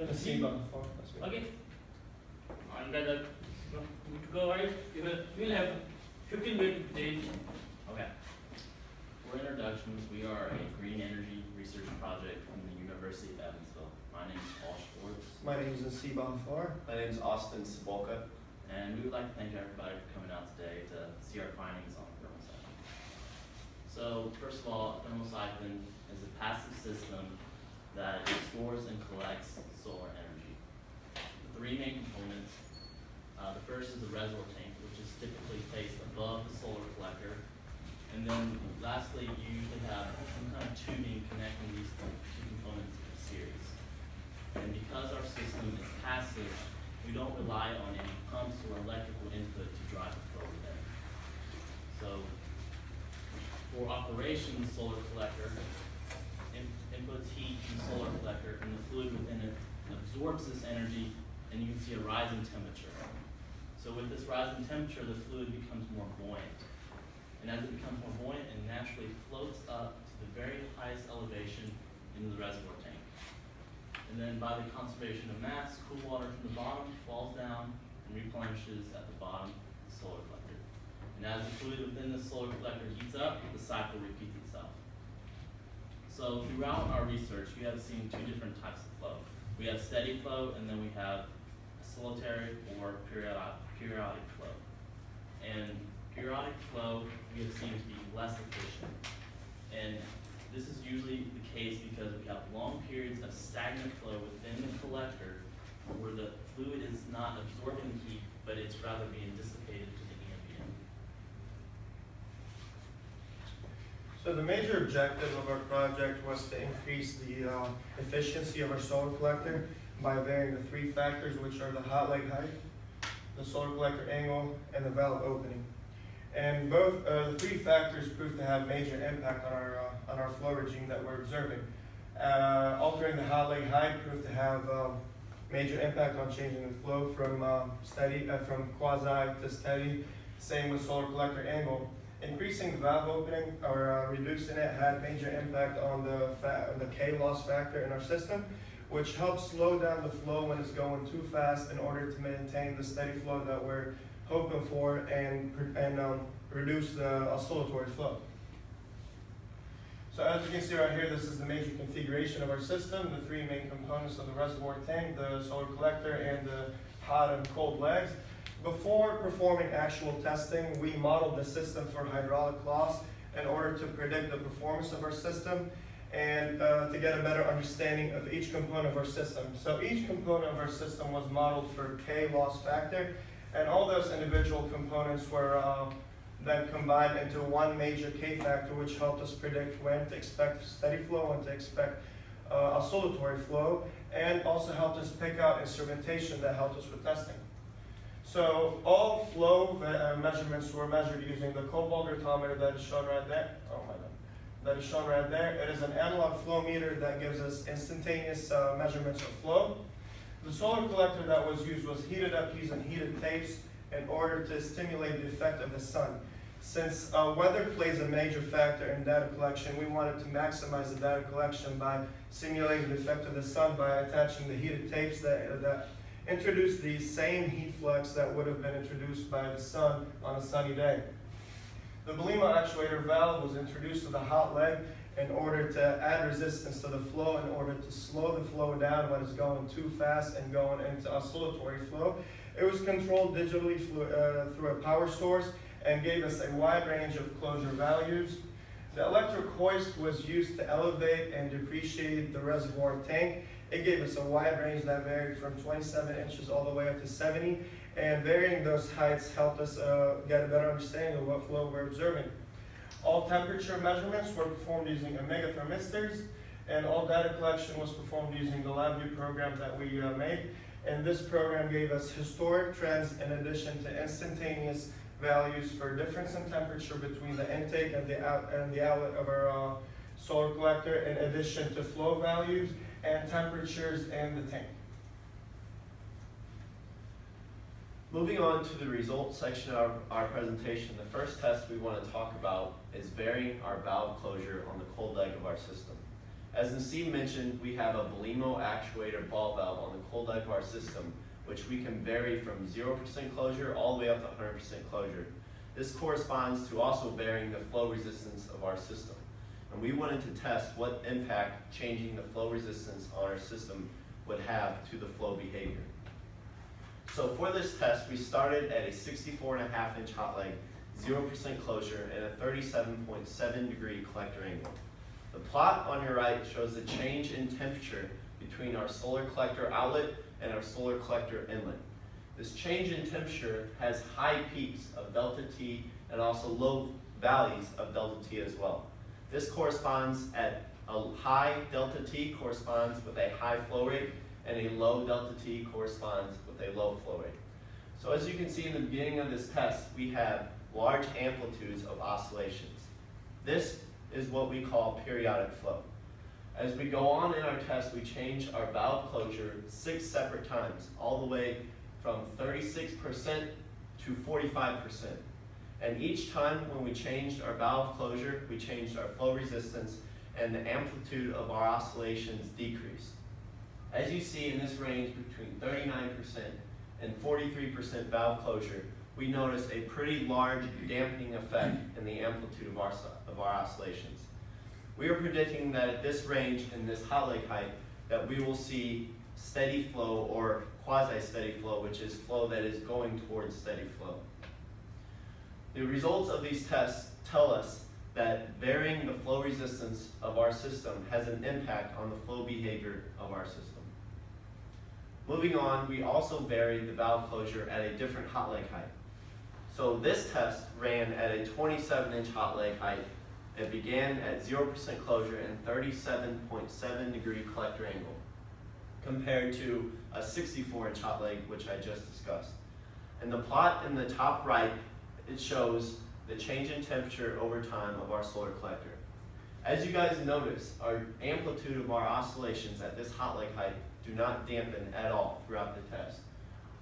Nasib on the phone. Okay. And then go ahead. We'll have 15 minutes stage. Okay. For introductions, we are a green energy research project from the University of Evansville. My name is Paul Schwartz. My name is Nasib Haffar. My name is Cibulka. And we would like to thank everybody for coming out today to see our findings on Thermosiphon. So, first of all, Thermosiphon is a passive system that stores and collects solar energy. The three main components. The first is the reservoir tank, which is typically placed above the solar collector. And then lastly, you usually have some kind of tubing connecting these two components in a series. And because our system is passive, we don't rely on any pumps or electrical input to drive the flow within. So for operation, the solar collector inputs heat in the solar collector, and the fluid within it absorbs this energy, and you can see a rise in temperature. So with this rise in temperature, the fluid becomes more buoyant. And as it becomes more buoyant, it naturally floats up to the very highest elevation into the reservoir tank. And then by the conservation of mass, cool water from the bottom falls down and replenishes at the bottom of the solar collector. And as the fluid within the solar collector heats up, the cycle repeats itself. So throughout our research, we have seen two different types of flow. We have steady flow, and then we have oscillatory or periodic flow. And periodic flow we have seen to be less efficient. And this is usually the case because we have long periods of stagnant flow within the collector where the fluid is not absorbing the heat, but it's rather being dissipated to the ambient. So the major objective of our project was to increase the efficiency of our solar collector by varying the three factors, which are the hot leg height, the solar collector angle, and the valve opening. And both the three factors proved to have major impact on our flow regime that we're observing. Altering the hot leg height proved to have major impact on changing the flow from quasi to steady. Same with solar collector angle. Increasing the valve opening or reducing it had major impact on the K loss factor in our system, which helps slow down the flow when it's going too fast in order to maintain the steady flow that we're hoping for and reduce the oscillatory flow. So as you can see right here, this is the major configuration of our system, the three main components of the reservoir tank, the solar collector, and the hot and cold legs. Before performing actual testing, we modeled the system for hydraulic loss in order to predict the performance of our system and to get a better understanding of each component of our system. So each component of our system was modeled for K loss factor, and all those individual components were then combined into one major K factor, which helped us predict when to expect steady flow, when to expect oscillatory flow, and also helped us pick out instrumentation that helped us with testing. So all flow measurements were measured using the cobalt grattometer that is shown right there. Oh my God. That is shown right there. It is an analog flow meter that gives us instantaneous measurements of flow. The solar collector that was used was heated up using heated tapes in order to stimulate the effect of the sun. Since weather plays a major factor in data collection, we wanted to maximize the data collection by simulating the effect of the sun by attaching the heated tapes that introduce the same heat flux that would have been introduced by the sun on a sunny day. The Belima actuator valve was introduced to the hot leg in order to add resistance to the flow, in order to slow the flow down when it's going too fast and going into oscillatory flow. It was controlled digitally through a power source and gave us a wide range of closure values. The electric hoist was used to elevate and depreciate the reservoir tank. It gave us a wide range that varied from 27 inches all the way up to 70, and varying those heights helped us get a better understanding of what flow we're observing. All temperature measurements were performed using Omega thermistors, and all data collection was performed using the LabVIEW program that we made. And this program gave us historic trends in addition to instantaneous values for difference in temperature between the intake and the outlet of our solar collector, in addition to flow values and temperatures in the tank. Moving on to the results section of our presentation, the first test we want to talk about is varying our valve closure on the cold leg of our system. As Nasib mentioned, we have a Belimo actuator ball valve on the cold life of our system, which we can vary from 0% closure all the way up to 100% closure. This corresponds to also varying the flow resistance of our system. And we wanted to test what impact changing the flow resistance on our system would have to the flow behavior. So for this test, we started at a 64.5-inch hot leg, 0% closure, and a 37.7 degree collector angle. The plot on your right shows the change in temperature between our solar collector outlet and our solar collector inlet. This change in temperature has high peaks of delta T and also low valleys of delta T as well. This corresponds at a high delta T corresponds with a high flow rate, and a low delta T corresponds with a low flow rate. So as you can see in the beginning of this test, we have large amplitudes of oscillations. This is what we call periodic flow. As we go on in our test, we change our valve closure 6 separate times, all the way from 36% to 45%. And each time when we changed our valve closure, we changed our flow resistance, and the amplitude of our oscillations decreased. As you see in this range between 39% and 43% valve closure, we notice a pretty large dampening effect in the amplitude of our oscillations. We are predicting that at this range and this hot leg height that we will see steady flow or quasi-steady flow, which is flow that is going towards steady flow. The results of these tests tell us that varying the flow resistance of our system has an impact on the flow behavior of our system. Moving on, we also varied the valve closure at a different hot leg height. So this test ran at a 27-inch hot leg height. It began at 0% closure and 37.7 degree collector angle, compared to a 64-inch hot leg, which I just discussed. And the plot in the top right, it shows the change in temperature over time of our solar collector. As you guys notice, our amplitude of our oscillations at this hot leg height do not dampen at all throughout the test.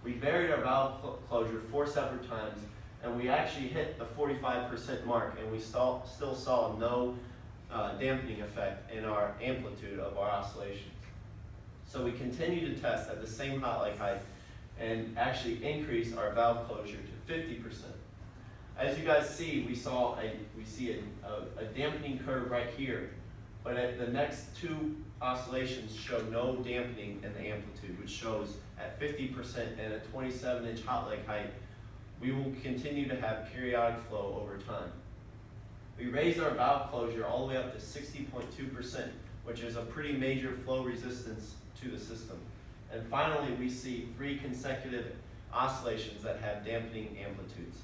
We varied our valve closure 4 separate times, and we actually hit the 45% mark, and we still saw no dampening effect in our amplitude of our oscillations. So we continue to test at the same hot leg height and actually increase our valve closure to 50%. As you guys see, we see a dampening curve right here, but at the next 2 oscillations show no dampening in the amplitude, which shows at 50% and a 27-inch hot leg height, we will continue to have periodic flow over time. We raised our valve closure all the way up to 60.2%, which is a pretty major flow resistance to the system. And finally, we see 3 consecutive oscillations that have dampening amplitudes.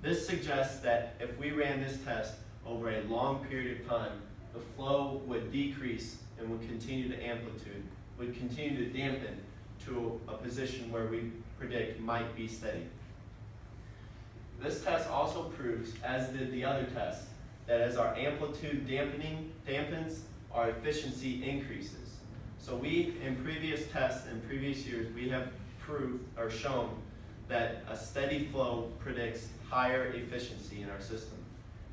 This suggests that if we ran this test over a long period of time, the flow would decrease and would continue to dampen to a position where we predict might be steady. This test also proves, as did the other tests, that as our amplitude dampens, our efficiency increases. So we, in previous tests in previous years, we have proved or shown that a steady flow predicts higher efficiency in our system.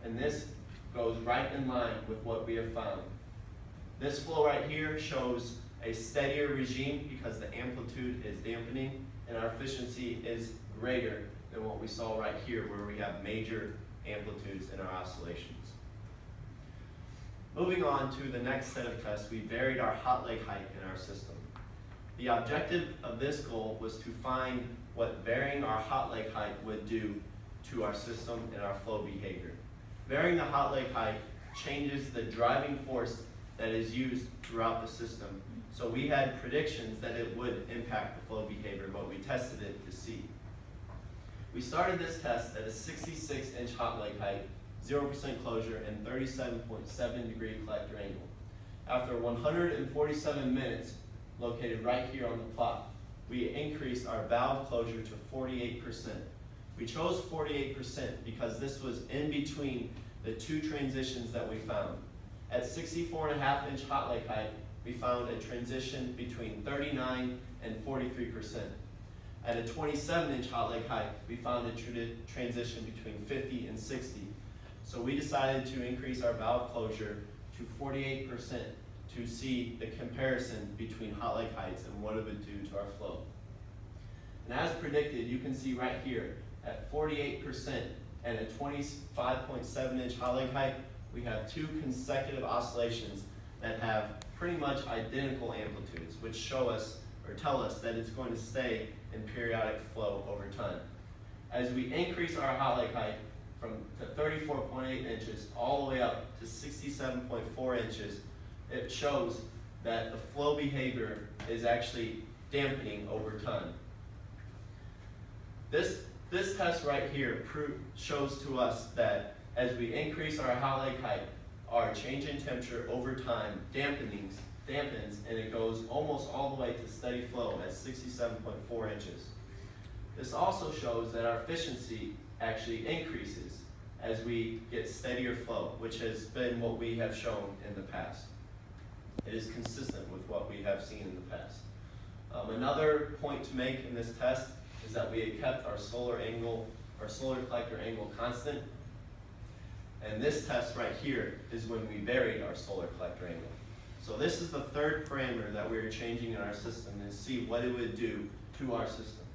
And this goes right in line with what we have found. This flow right here shows a steadier regime because the amplitude is dampening and our efficiency is greater than what we saw right here, where we have major amplitudes in our oscillations. Moving on to the next set of tests, we varied our hot leg height in our system. The objective of this goal was to find what varying our hot leg height would do to our system and our flow behavior. Varying the hot leg height changes the driving force that is used throughout the system. So we had predictions that it would impact the flow behavior, but we tested it to see. We started this test at a 66-inch hot leg height, 0% closure, and 37.7 degree collector angle. After 147 minutes, located right here on the plot, we increased our valve closure to 48%. We chose 48% because this was in between the 2 transitions that we found. At 64.5-inch hot leg height, we found a transition between 39 and 43%. At a 27-inch hot leg height, we found a transition between 50 and 60. So we decided to increase our valve closure to 48% to see the comparison between hot leg heights and what it would do to our flow. And as predicted, you can see right here, at 48% and a 25.7 inch hot leg height, we have 2 consecutive oscillations that have pretty much identical amplitudes, which show us or tell us that it's going to stay in periodic flow over time. As we increase our hot leg height to 34.8 inches all the way up to 67.4 inches, it shows that the flow behavior is actually dampening over time. This test right here shows to us that as we increase our hot leg height, our change in temperature over time dampens, and it goes almost all the way to steady flow at 67.4 inches. This also shows that our efficiency actually increases as we get steadier flow, which has been what we have shown in the past. It is consistent with what we have seen in the past. Another point to make in this test is that we had kept our solar collector angle constant. And this test right here is when we varied our solar collector angle. So this is the third parameter that we are changing in our system and see what it would do to our system.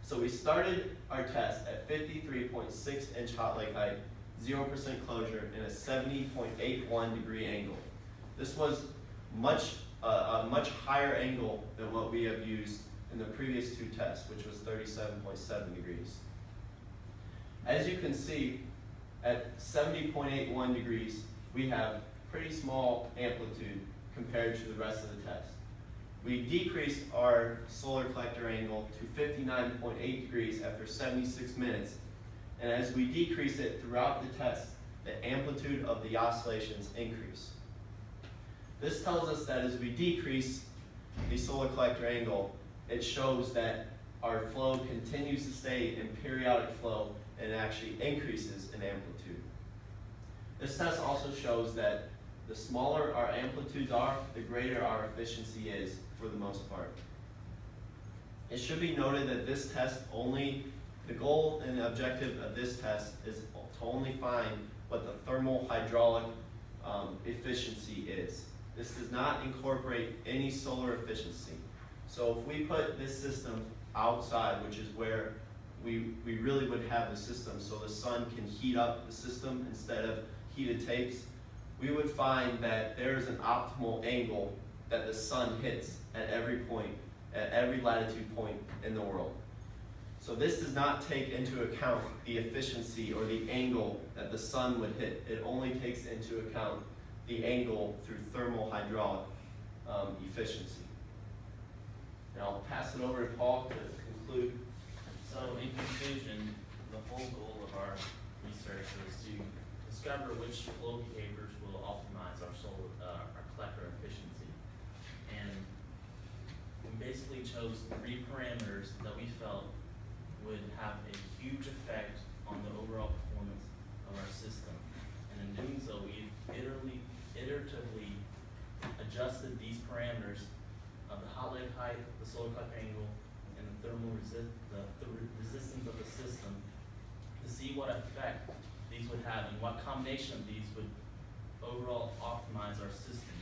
So we started our test at 53.6 inch hot leg height, 0% closure, and a 70.81 degree angle. This was a much higher angle than what we have used in the previous 2 tests, which was 37.7 degrees. As you can see, at 70.81 degrees, we have pretty small amplitude compared to the rest of the test. We decreased our solar collector angle to 59.8 degrees after 76 minutes, and as we decrease it throughout the test, the amplitude of the oscillations increase. This tells us that as we decrease the solar collector angle, it shows that our flow continues to stay in periodic flow and actually increases in amplitude. This test also shows that the smaller our amplitudes are, the greater our efficiency is for the most part. It should be noted that this test the goal and the objective of this test is to only find what the thermal hydraulic efficiency is. This does not incorporate any solar efficiency. So if we put this system outside, which is where we really would have the system so the sun can heat up the system instead of heated tapes, we would find that there's an optimal angle that the sun hits at every point, at every latitude point in the world. So this does not take into account the efficiency or the angle that the sun would hit. It only takes into account the angle through thermal hydraulic efficiency. And I'll pass it over to Paul to conclude. So in conclusion, the whole goal of our research was to discover which flow behaviors will optimize our collector efficiency. And we basically chose 3 parameters that we felt would have a huge effect on the overall performance of our system. And in doing so, we iteratively adjusted these parameters of the hot leg height, the solar collector angle, and the resistance of the system to see what effect these would have and what combination of these would overall optimize our system.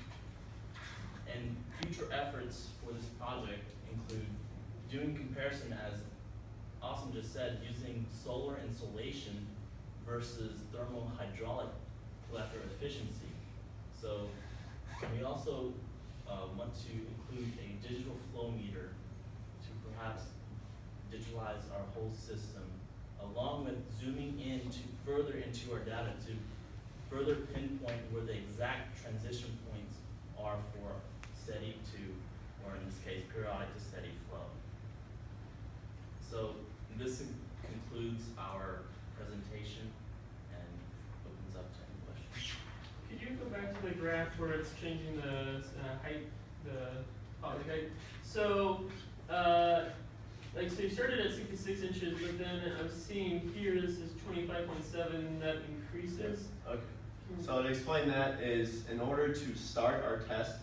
And future efforts for this project include doing comparison, as Awesome just said, using solar insolation versus thermal hydraulic collector efficiency. So we also want to include a digital flow meter to perhaps digitalize our whole system, along with zooming in further into our data to further pinpoint where the exact transition points are for steady to, or in this case, periodic to steady flow. So this concludes our presentation and opens up to any questions. Could you go back to the graph where it's changing the height, the hot leg height? So, so you started at 66 inches, but then I'm seeing here this is 25.7, that increases. Okay. So to explain that is, in order to start our test,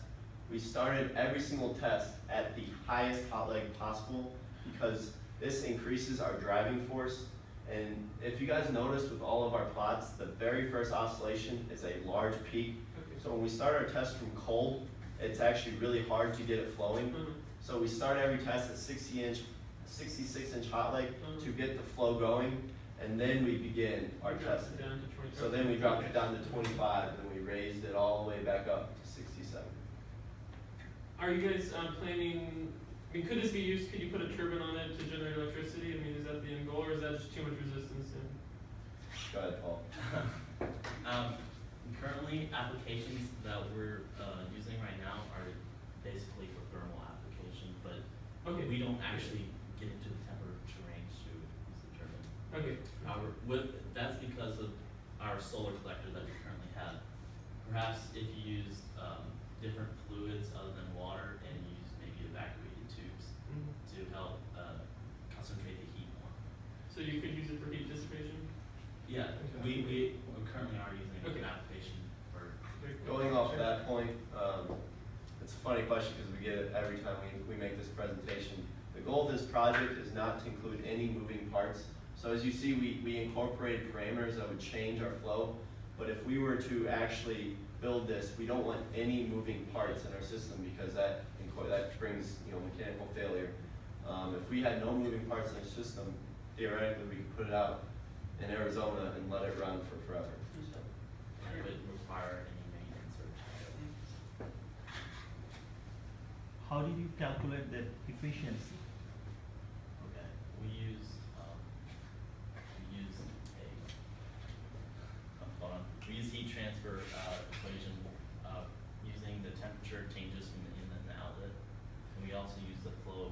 we started every single test at the highest hot leg possible because this increases our driving force. And if you guys notice with all of our plots, the very first oscillation is a large peak. Okay. So when we start our test from cold, it's actually really hard to get it flowing. So we start every test at 66-inch hot leg to get the flow going, and then we begin our testing. So then we dropped it down to 25, and then we raised it all the way back up to 67. Are you guys planning, I mean, could this be used, could you put a turbine on it to generate electricity? I mean, is that the end goal, or is that just too much resistance? Go ahead, Paul. Currently, applications that we're using right now are basically for thermal application, but Okay. we don't actually get into the temperature range to use the turbine. Okay. That's because of our solar collector that we currently have. Perhaps if you use different fluids other than water and use maybe evacuated tubes to help concentrate the heat more. So you could use it for heat dissipation? Yeah, Okay. we currently are using Okay. an application for. Going off that point, it's a funny question because we get it every time we make this presentation. The goal of this project is not to include any moving parts. So as you see, we incorporated parameters that would change our flow. But if we were to actually build this, we don't want any moving parts in our system because that brings mechanical failure. If we had no moving parts in our system, theoretically we could put it out in Arizona and let it run for forever. And it would require any maintenance or. How did you calculate the efficiency? Okay, we use heat transfer equation using the temperature changes from the inlet and the outlet, and we also use the flow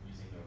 using the